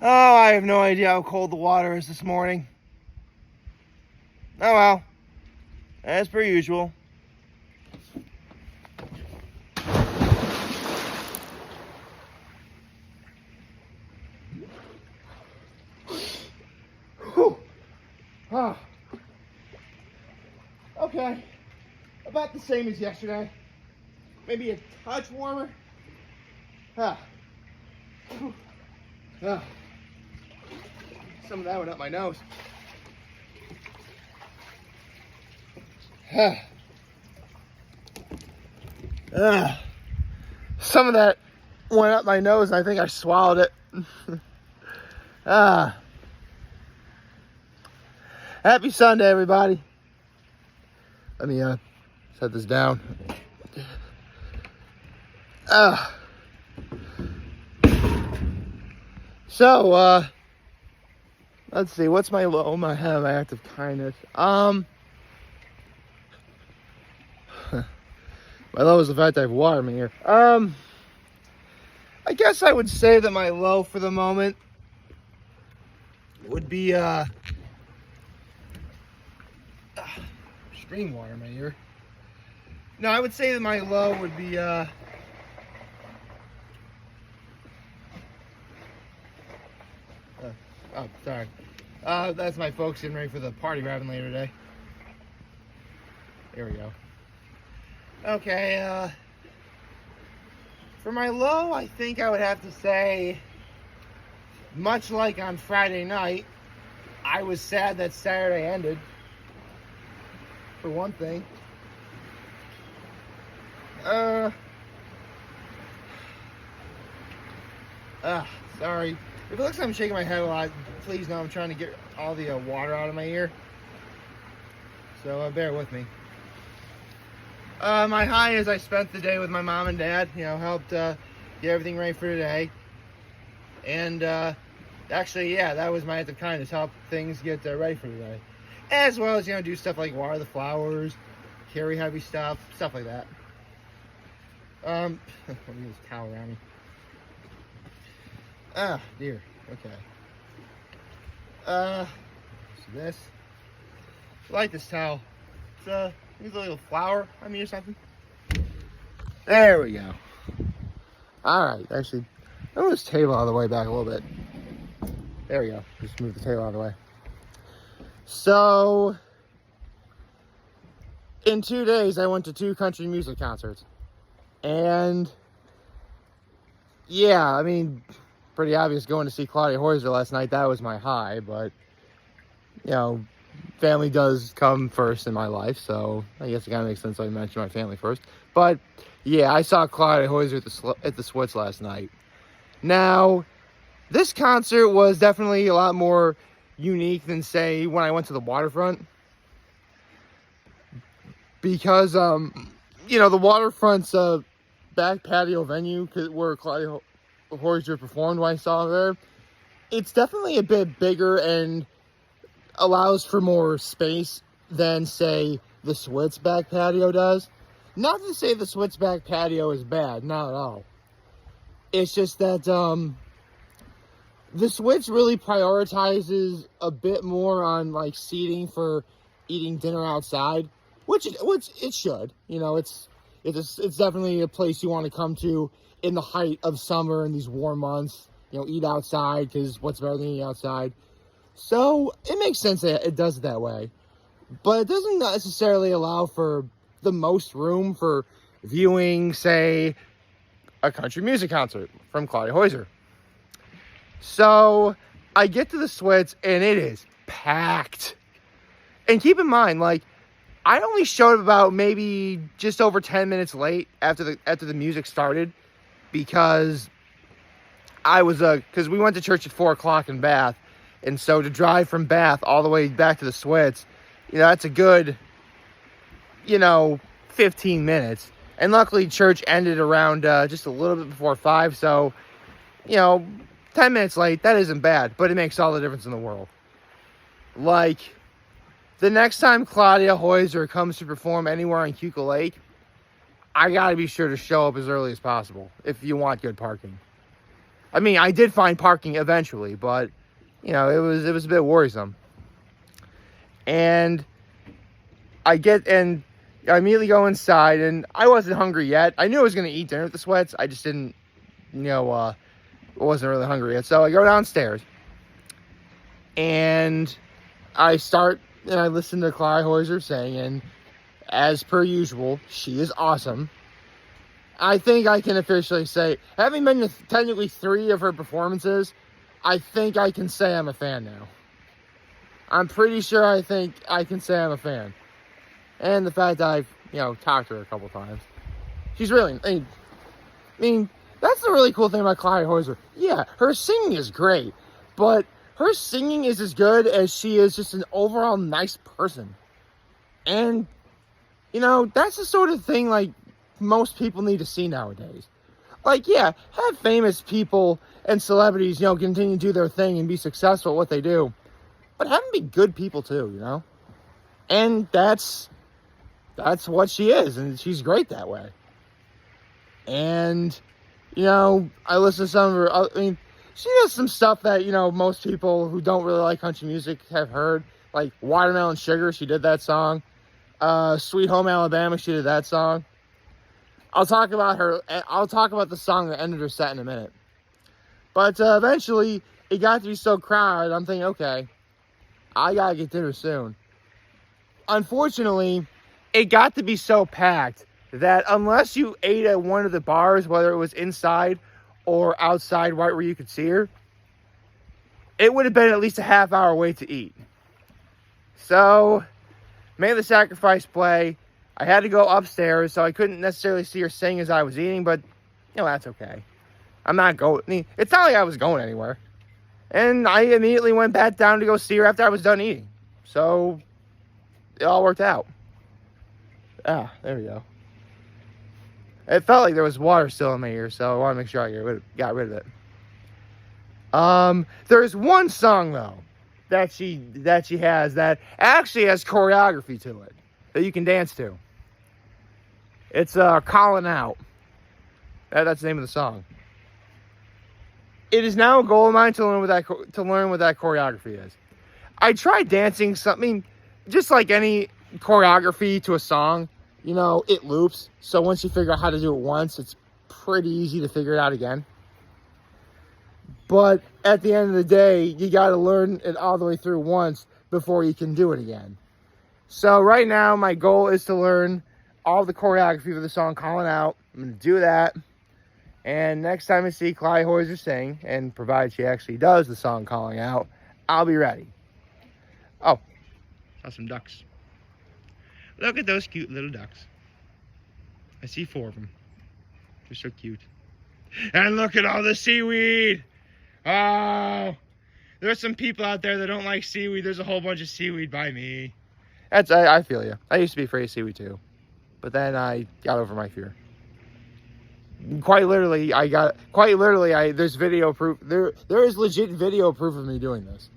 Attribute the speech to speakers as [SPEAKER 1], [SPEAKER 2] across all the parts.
[SPEAKER 1] Oh, I have no idea how cold the water is this morning. Oh well, as per usual. Whew. Oh. Okay, about the same as yesterday. Maybe a touch warmer. Ah. Ah. Some of that went up my nose. Ah. Ah. Some of that went up my nose and I think I swallowed it. Ah. Happy Sunday, everybody. Let me set this down. So, let's see, what's my low? My act of kindness. My low is the fact I have water in my ear. I guess I would say that my low for the moment would be, stream water in my ear. No, I would say that my low would be, oh, sorry. That's my folks getting ready for the party we're having later today. There we go. Okay, for my low, I think I would have to say, much like on Friday night, I was sad that Saturday ended, for one thing. Sorry. If it looks like I'm shaking my head a lot, please know I'm trying to get all the water out of my ear. So bear with me. My high is I spent the day with my mom and dad, helped get everything ready for today. And actually, yeah, that was my act of kindness, help things get ready for today. As well as, do stuff like water the flowers, carry heavy stuff like that. Let me get this towel around me. Ah, dear. Okay. So this. I like this towel. It's a little flower on me or something. There we go. Alright, actually, move this table out of the way back a little bit. There we go. Just move the table out of the way. So, in 2 days, I went to 2 country music concerts. And, yeah, I mean, pretty obvious going to see Claudia Hoyser last night. That was my high, but, family does come first in my life, so I guess it kind of makes sense I mention my family first. But, yeah, I saw Claudia Hoyser at the Swits last night. Now, this concert was definitely a lot more unique than, say, when I went to the waterfront. Because, the waterfront's back patio venue where Claudia Hoyser performed when I saw her there, it's definitely a bit bigger and allows for more space than, say, the Swits back patio does. Not to say the Swits back patio is bad, not at all. It's just that the Swits really prioritizes a bit more on like seating for eating dinner outside, which it should. It's definitely a place you want to come to in the height of summer in these warm months. Eat outside, because what's better than eating outside? So it makes sense that it does it that way. But it doesn't necessarily allow for the most room for viewing, say, a country music concert from Claudia Hoyser. So I get to the Swits and it is packed. And keep in mind, I only showed up about maybe just over 10 minutes late after the music started, because because we went to church at 4 o'clock in Bath, and so to drive from Bath all the way back to the Swits, that's a good, 15 minutes. And luckily church ended around just a little bit before 5, so, 10 minutes late, that isn't bad, but it makes all the difference in the world. The next time Claudia Hoyser comes to perform anywhere on Keuka Lake, I gotta be sure to show up as early as possible if you want good parking. I mean, I did find parking eventually, but, you know, it was a bit worrisome. And I immediately go inside, and I wasn't hungry yet. I knew I was going to eat dinner at the Sweats. I just didn't, wasn't really hungry yet. So I go downstairs, and I listen to Claudia Hoyser sing, and as per usual, she is awesome. I think I can officially say, having been to technically 3 of her performances, I think I can say I'm a fan now. I'm pretty sure I think I can say I'm a fan. And the fact that I've, talked to her a couple times. She's really, I mean, that's the really cool thing about Claudia Hoyser. Yeah, her singing is great, but her singing is as good as she is just an overall nice person. And, that's the sort of thing, like, most people need to see nowadays. Like, yeah, have famous people and celebrities, continue to do their thing and be successful at what they do. But have them be good people too, And that's what she is, and she's great that way. And, I listen to some of her, she does some stuff that, most people who don't really like country music have heard. Like Watermelon Sugar, she did that song. Sweet Home Alabama, she did that song. I'll talk about the song that ended her set in a minute. But eventually, it got to be so crowded, I'm thinking, okay, I gotta get dinner soon. Unfortunately, it got to be so packed that unless you ate at one of the bars, whether it was inside or outside right where you could see her, it would have been at least a half-hour wait to eat. So, made the sacrifice play. I had to go upstairs, so I couldn't necessarily see her sing as I was eating, but, that's okay. I'm not going, it's not like I was going anywhere. And I immediately went back down to go see her after I was done eating. So, it all worked out. Ah, there we go. It felt like there was water still in my ear, so I want to make sure I got rid of it. There's one song, though, that she has that actually has choreography to it that you can dance to. It's Callin' Out. That's the name of the song. It is now a goal of mine to learn what that choreography is. I tried dancing something, just like any choreography to a song, it loops. So once you figure out how to do it once, it's pretty easy to figure it out again. But at the end of the day, you got to learn it all the way through once before you can do it again. So right now, my goal is to learn all the choreography for the song Callin' Out. I'm going to do that. And next time I see Claudia Hoyser sing, and provided she actually does the song Calling Out, I'll be ready. Oh, saw some ducks. Look at those cute little ducks. I see 4 of them. They're so cute. And look at all the seaweed. Oh, there's some people out there that don't like seaweed. There's a whole bunch of seaweed by me. I feel you. I used to be afraid of seaweed too. But then I got over my fear. Quite literally, there's video proof. There is legit video proof of me doing this.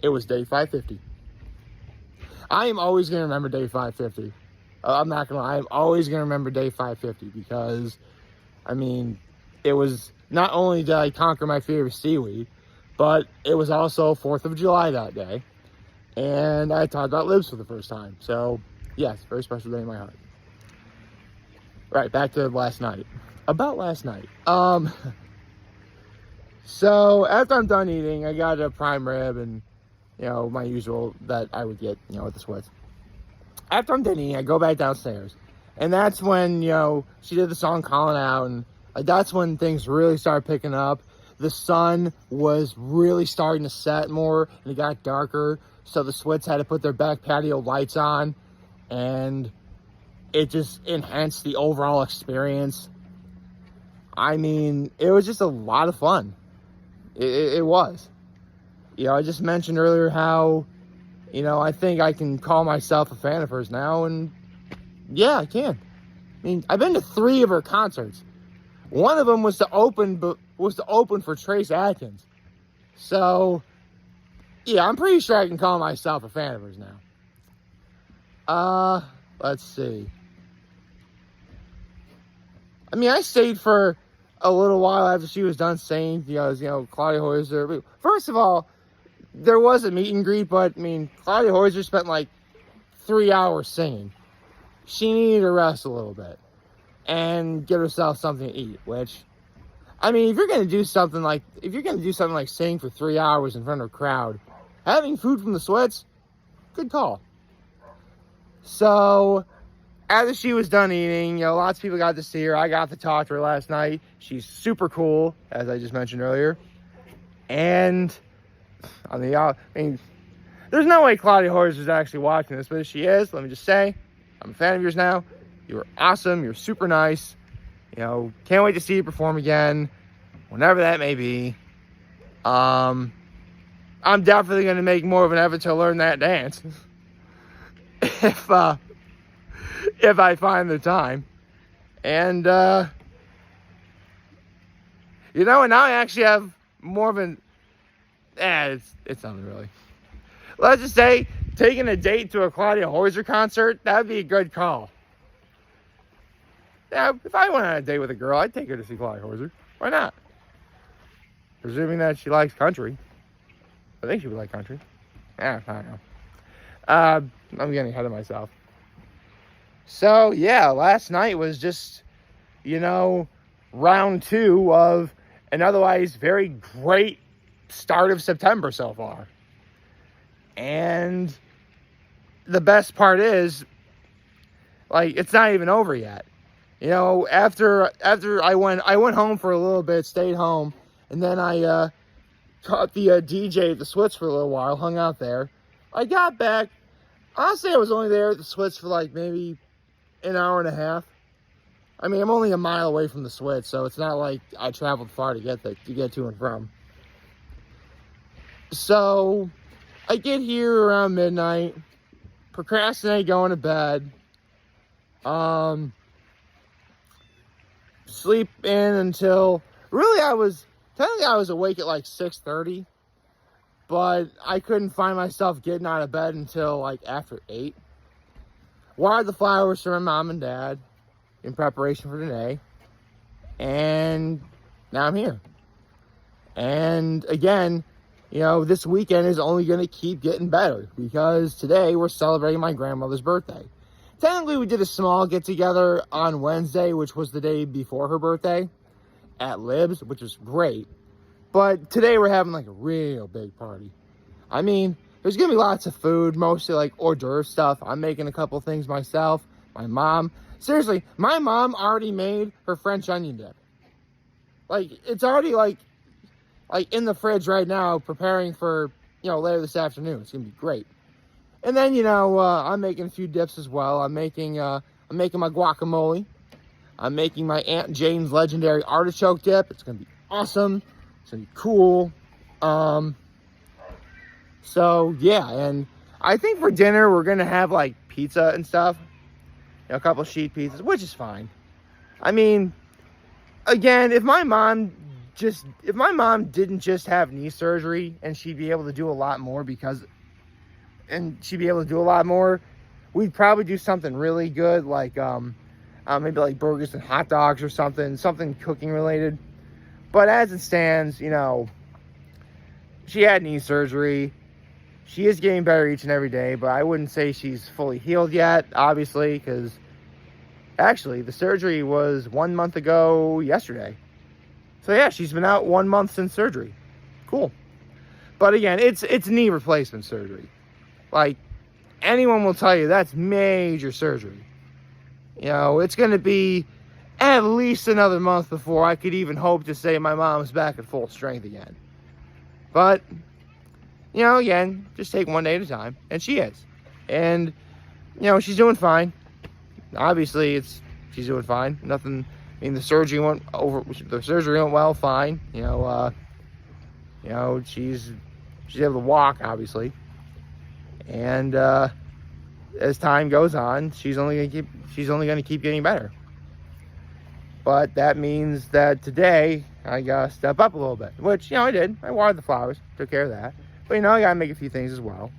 [SPEAKER 1] It was day 550. I am always going to remember day 550. I'm not going to lie. I'm always going to remember day 550 because, it was not only did I conquer my fear of seaweed, but it was also 4th of July that day. And I talked about libs for the first time. So, yes, very special day in my heart. Right, back to last night. About last night. So, after I'm done eating, I got a prime rib and, my usual that I would get, at the Sweats. After I'm done eating, I go back downstairs. And that's when, she did the song Calling Out. And that's when things really started picking up. The sun was really starting to set more, and it got darker. So the Sweats had to put their back patio lights on. And it just enhanced the overall experience. It was just a lot of fun. It was. I just mentioned earlier how, I think I can call myself a fan of hers now, and yeah, I can. I've been to 3 of her concerts. One of them was to open for Trace Adkins. So, yeah, I'm pretty sure I can call myself a fan of hers now. Let's see. I stayed for a little while after she was done singing, Claudia Hoyser. First of all, there was a meet and greet, but I mean, Claudia Hoyser spent like 3 hours singing. She needed to rest a little bit and get herself something to eat, which, I mean, if you're going to do something like sing for 3 hours in front of a crowd, having food from the Sweats, good call. So, after she was done eating, lots of people got to see her. I got to talk to her last night. She's super cool, as I just mentioned earlier. And, there's no way Claudia Hoyser is actually watching this, but if she is, let me just say, I'm a fan of yours now. You were awesome. You're super nice. Can't wait to see you perform again, whenever that may be. I'm definitely going to make more of an effort to learn that dance. if I find the time. And, and now I actually have more of an, it's nothing really. Let's just say, taking a date to a Claudia Hoyser concert, that would be a good call. Yeah, if I went on a date with a girl, I'd take her to see Claudia Hoyser. Why not? Presuming that she likes country. I think she would like country. I don't know. I'm getting ahead of myself. So, yeah, last night was just, round 2 of an otherwise very great start of September so far. And the best part is, it's not even over yet. After I went home for a little bit, stayed home, and then I caught the DJ at the Swits for a little while, hung out there. I got back. Honestly, I was only there at the Swits for maybe an hour and a half. I mean, I'm only a mile away from the Swits, so it's not like I traveled far to get to and from. So I get here around midnight, procrastinate going to bed, sleep in until, really I was awake at 6:30, but I couldn't find myself getting out of bed until after 8. Watered the flowers for my mom and dad in preparation for today, and now I'm here. And again, this weekend is only going to keep getting better because today we're celebrating my grandmother's birthday. Technically, we did a small get-together on Wednesday, which was the day before her birthday, at Libs, which was great. But today we're having a real big party. I mean, there's going to be lots of food, mostly hors d'oeuvre stuff. I'm making a couple things myself. My mom, seriously, my mom already made her French onion dip. It's already in the fridge right now, preparing for, later this afternoon. It's going to be great. And then, I'm making a few dips as well. I'm making my guacamole. I'm making my Aunt Jane's legendary artichoke dip. It's going to be awesome. It's going to be cool. So, yeah. And I think for dinner, we're going to have, pizza and stuff. A couple sheet pizzas, which is fine. I mean, again, if my mom didn't just have knee surgery and she'd be able to do a lot more we'd probably do something really good, maybe burgers and hot dogs or something cooking related. But as it stands, she had knee surgery. She is getting better each and every day, but I wouldn't say she's fully healed yet, obviously, because actually the surgery was 1 month ago yesterday. So yeah, she's been out 1 month since surgery. Cool. But again, it's knee replacement surgery. Anyone will tell you that's major surgery. It's going to be at least another month before I could even hope to say my mom's back at full strength again. But, again, just take one day at a time. And she is. And, she's doing fine. Obviously, she's doing fine. Nothing. I mean, the surgery went well, fine. She's able to walk, obviously. And as time goes on, she's only gonna keep getting better. But that means that today I gotta step up a little bit, which I did. I watered the flowers, took care of that. But I gotta make a few things as well.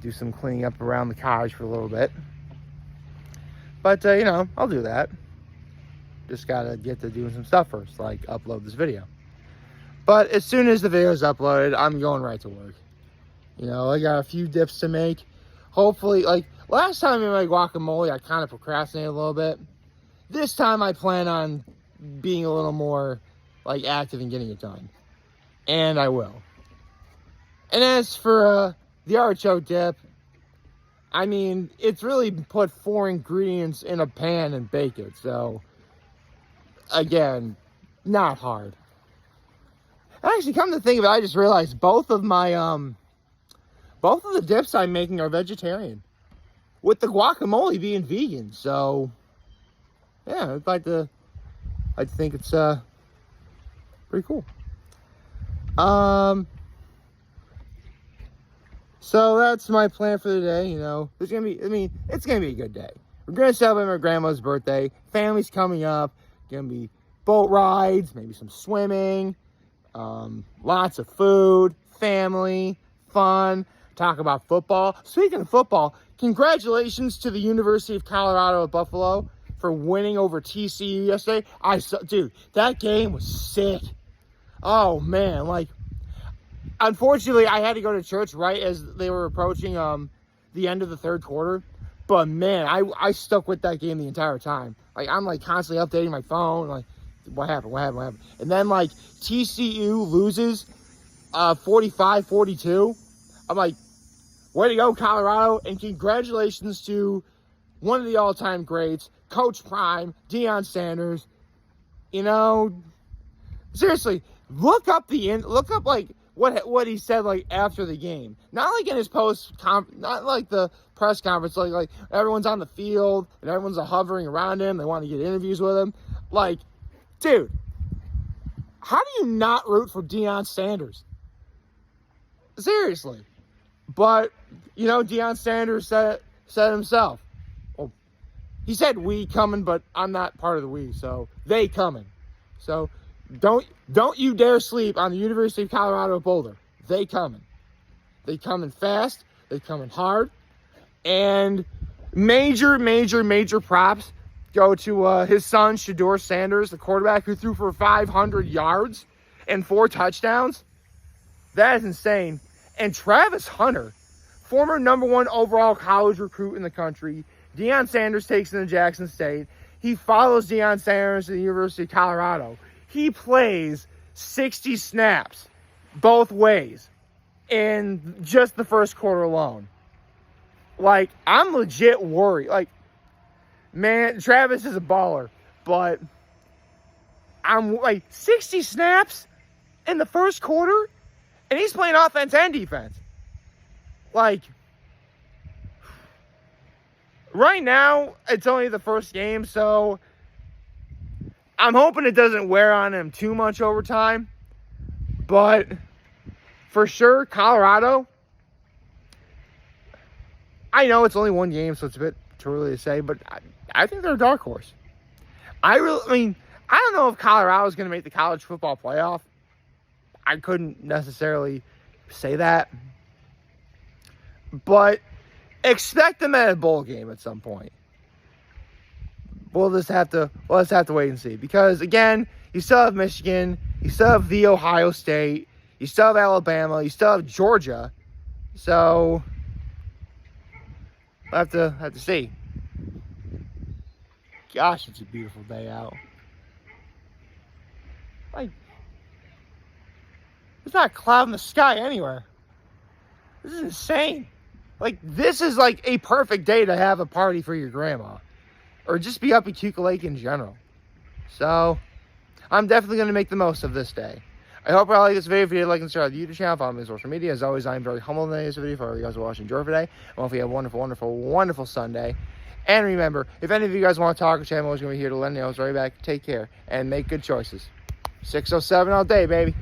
[SPEAKER 1] Do some cleaning up around the cottage for a little bit. But I'll do that. Just gotta get to doing some stuff first, like upload this video. But as soon as the video is uploaded, I'm going right to work. You know, I got a few dips to make. Hopefully, like last time in my guacamole, I kind of procrastinated a little bit. This time I plan on being a little more like active and getting it done. And I will. And as for the artichoke dip, I mean, it's really put 4 ingredients in a pan and bake it. So, again, not hard. Actually, come to think of it, I just realized both of the dips I'm making are vegetarian, with the guacamole being vegan. So, yeah, I think it's pretty cool. So that's my plan for the day. You know, it's gonna be a good day. We're gonna celebrate my grandma's birthday. Family's coming up. Gonna be boat rides, maybe some swimming, lots of food, family, fun. Talk about football. Speaking of football, congratulations to the University of Colorado at Buffalo for winning over TCU yesterday. Dude, that game was sick. Oh man, like, unfortunately, I had to go to church right as they were approaching the end of the third quarter. But man, I stuck with that game the entire time. Like, I'm like constantly updating my phone, like, what happened? And then like TCU loses 45-42. I'm like, way to go, Colorado, and congratulations to one of the all-time greats, Coach Prime, Deion Sanders. You know, seriously, look up like what he said like after the game. Not like in his not like the press conference, like everyone's on the field and everyone's hovering around him. They want to get interviews with him. Like, dude, how do you not root for Deion Sanders? Seriously. But, you know, Deion Sanders said himself. Well, he said we coming, but I'm not part of the we, so they coming. So don't you dare sleep on the University of Colorado at Boulder. They coming. They coming fast. They coming hard. And major props go to his son, Shedeur Sanders, the quarterback who threw for 500 yards and 4 touchdowns. That is insane. And Travis Hunter, former #1 overall college recruit in the country. Deion Sanders takes him to Jackson State. He follows Deion Sanders to the University of Colorado. He plays 60 snaps both ways in just the first quarter alone. Like, I'm legit worried. Like, man, Travis is a baller, but I'm like 60 snaps in the first quarter, and he's playing offense and defense. Like, right now, it's only the first game, so I'm hoping it doesn't wear on him too much over time. But for sure, Colorado, I know it's only one game, so it's a bit too early to say, but I think they're a dark horse. I don't know if Colorado's going to make the college football playoff. I couldn't necessarily say that. But expect them at a bowl game at some point. We'll just have to wait and see. Because, again, you still have Michigan. You still have the Ohio State. You still have Alabama. You still have Georgia. So, we'll have to see. Gosh, it's a beautiful day out. Like, there's not a cloud in the sky anywhere. This is insane. Like, this is like a perfect day to have a party for your grandma. Or just be up at Cuca Lake in general. So, I'm definitely going to make the most of this day. I hope you all like this video. If you did, like and subscribe to the YouTube channel, follow me on social media. As always, I'm very humbled in this video for all you guys who are watching. Enjoy today. I hope you have a wonderful Sunday. And remember, if any of you guys want to talk, I'm always going to be here to lend you. I was right back. Take care and make good choices. 607 all day, baby.